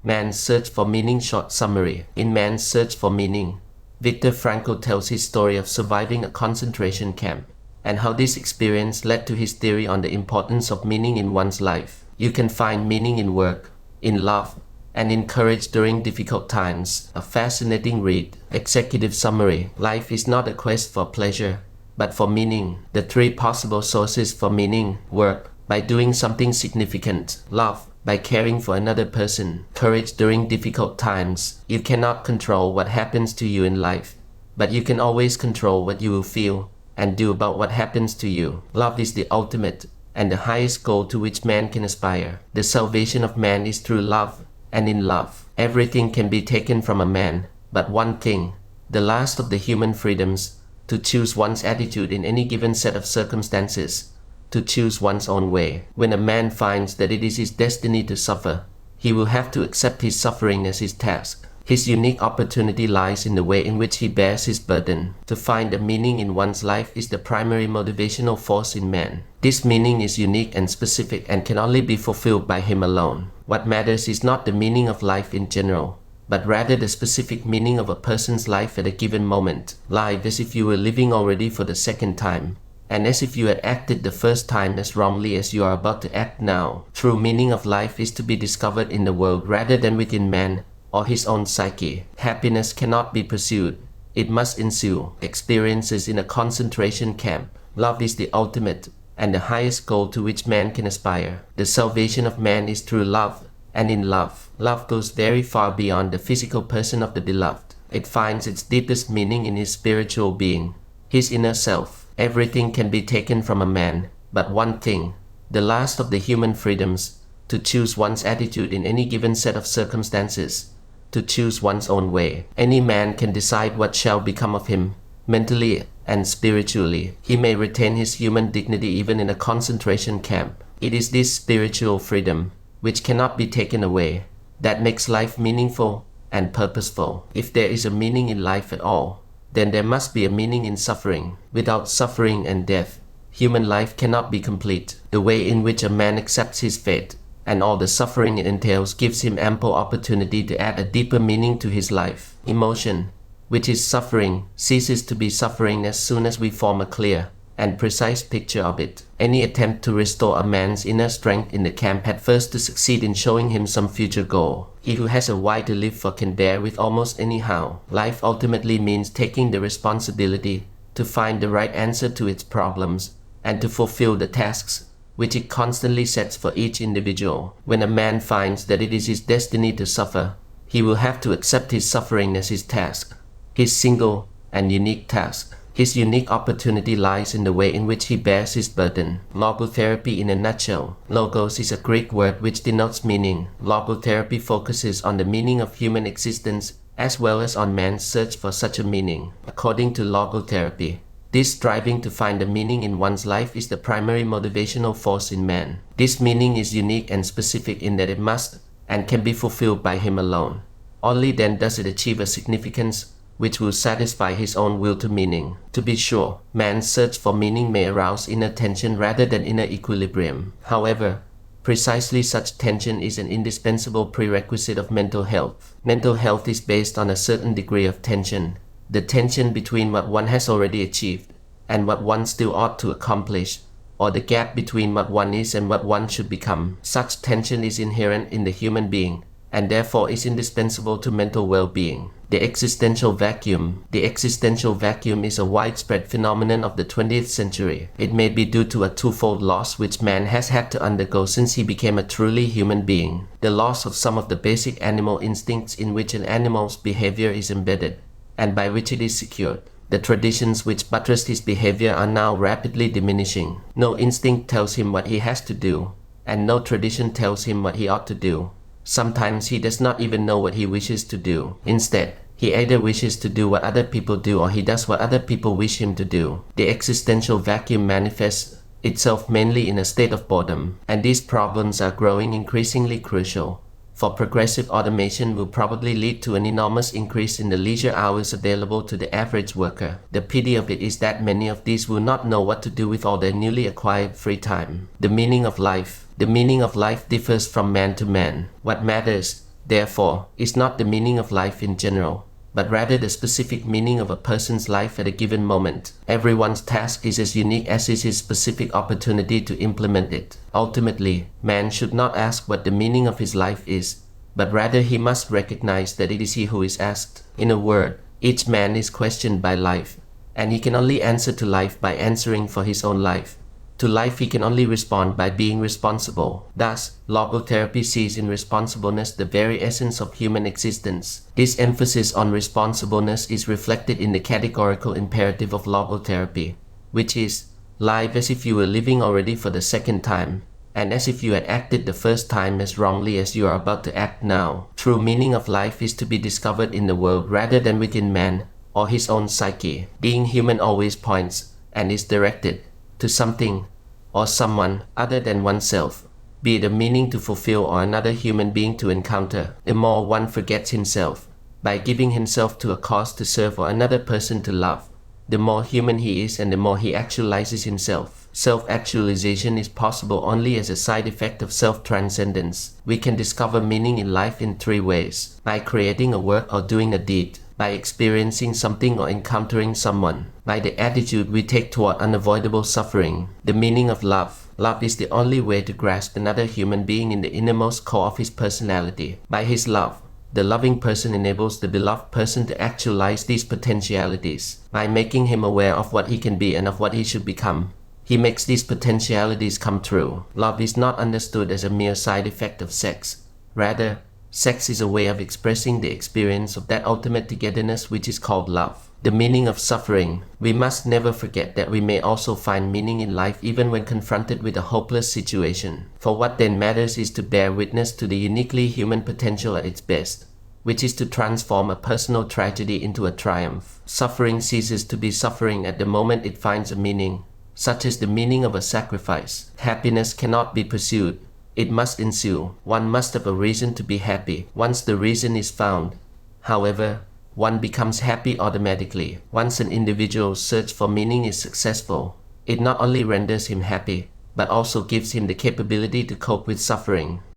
Man's Search for Meaning Short Summary. In Man's Search for Meaning, Viktor Frankl tells his story of surviving a concentration camp and how this experience led to his theory on the importance of meaning in one's life. You can find meaning in work, in love, and in courage during difficult times. A fascinating read. Executive summary. Life is not a quest for pleasure, but for meaning. The three possible sources for meaning: work, by doing something significant; love, by caring for another person; courage during difficult times. You cannot control what happens to you in life, but you can always control what you will feel and do about what happens to you. Love is the ultimate and the highest goal to which man can aspire. The salvation of man is through love, and in love, everything can be taken from a man, but one thing, the last of the human freedoms, to choose one's attitude in any given set of circumstances, to choose one's own way. When a man finds that it is his destiny to suffer, he will have to accept his suffering as his task. His unique opportunity lies in the way in which he bears his burden. To find a meaning in one's life is the primary motivational force in man. This meaning is unique and specific and can only be fulfilled by him alone. What matters is not the meaning of life in general, but rather the specific meaning of a person's life at a given moment. Live as if you were living already for the second time, and as if you had acted the first time as wrongly as you are about to act now. True meaning of life is to be discovered in the world rather than within man or his own psyche. Happiness cannot be pursued, it must ensue. Experiences in a concentration camp. Love is the ultimate and the highest goal to which man can aspire. The salvation of man is through love, and in love. Love goes very far beyond the physical person of the beloved. It finds its deepest meaning in his spiritual being, his inner self. Everything can be taken from a man, but one thing, the last of the human freedoms, to choose one's attitude in any given set of circumstances, to choose one's own way. Any man can decide what shall become of him, mentally and spiritually. He may retain his human dignity even in a concentration camp. It is this spiritual freedom, which cannot be taken away, that makes life meaningful and purposeful. If there is a meaning in life at all, then there must be a meaning in suffering. Without suffering and death, human life cannot be complete. The way in which a man accepts his fate and all the suffering it entails gives him ample opportunity to add a deeper meaning to his life. Emotion, which is suffering, ceases to be suffering as soon as we form a clear and precise picture of it. Any attempt to restore a man's inner strength in the camp had first to succeed in showing him some future goal. He who has a why to live for can bear with almost any how. Life ultimately means taking the responsibility to find the right answer to its problems and to fulfill the tasks which it constantly sets for each individual. When a man finds that it is his destiny to suffer, he will have to accept his suffering as his task, his single and unique task. His unique opportunity lies in the way in which he bears his burden. Logotherapy in a nutshell. Logos is a Greek word which denotes meaning. Logotherapy focuses on the meaning of human existence as well as on man's search for such a meaning. According to logotherapy, this striving to find a meaning in one's life is the primary motivational force in man. This meaning is unique and specific in that it must and can be fulfilled by him alone. Only then does it achieve a significance which will satisfy his own will to meaning. To be sure, man's search for meaning may arouse inner tension rather than inner equilibrium. However, precisely such tension is an indispensable prerequisite of mental health. Mental health is based on a certain degree of tension, the tension between what one has already achieved and what one still ought to accomplish, or the gap between what one is and what one should become. Such tension is inherent in the human being, and therefore is indispensable to mental well-being. The existential vacuum. The existential vacuum is a widespread phenomenon of the 20th century. It may be due to a twofold loss which man has had to undergo since he became a truly human being. The loss of some of the basic animal instincts in which an animal's behavior is embedded, and by which it is secured. The traditions which buttressed his behavior are now rapidly diminishing. No instinct tells him what he has to do, and no tradition tells him what he ought to do. Sometimes he does not even know what he wishes to do. Instead, he either wishes to do what other people do or he does what other people wish him to do. The existential vacuum manifests itself mainly in a state of boredom, and these problems are growing increasingly crucial. For progressive automation will probably lead to an enormous increase in the leisure hours available to the average worker. The pity of it is that many of these will not know what to do with all their newly acquired free time. The meaning of life. The meaning of life differs from man to man. What matters Therefore, it's not the meaning of life in general, but rather the specific meaning of a person's life at a given moment. Everyone's task is as unique as is his specific opportunity to implement it. Ultimately, man should not ask what the meaning of his life is, but rather he must recognize that it is he who is asked. In a word, each man is questioned by life, and he can only answer to life by answering for his own life. To life he can only respond by being responsible. Thus, logotherapy sees in responsibleness the very essence of human existence. This emphasis on responsibleness is reflected in the categorical imperative of logotherapy, which is, live as if you were living already for the second time, and as if you had acted the first time as wrongly as you are about to act now. True meaning of life is to be discovered in the world rather than within man or his own psyche. Being human always points and is directed to something or someone other than oneself, be it a meaning to fulfill or another human being to encounter. The more one forgets himself, by giving himself to a cause to serve or another person to love, the more human he is and the more he actualizes himself. Self-actualization is possible only as a side effect of self-transcendence. We can discover meaning in life in three ways: by creating a work or doing a deed, by experiencing something or encountering someone, by the attitude we take toward unavoidable suffering. The meaning of love. Love is the only way to grasp another human being in the innermost core of his personality. By his love, the loving person enables the beloved person to actualize these potentialities. By making him aware of what he can be and of what he should become, he makes these potentialities come true. Love is not understood as a mere side effect of sex. Rather, sex is a way of expressing the experience of that ultimate togetherness which is called love. The meaning of suffering. We must never forget that we may also find meaning in life even when confronted with a hopeless situation. For what then matters is to bear witness to the uniquely human potential at its best, which is to transform a personal tragedy into a triumph. Suffering ceases to be suffering at the moment it finds a meaning, such as the meaning of a sacrifice. Happiness cannot be pursued. It must ensue. One must have a reason to be happy. Once the reason is found, however, one becomes happy automatically. Once an individual's search for meaning is successful, it not only renders him happy, but also gives him the capability to cope with suffering.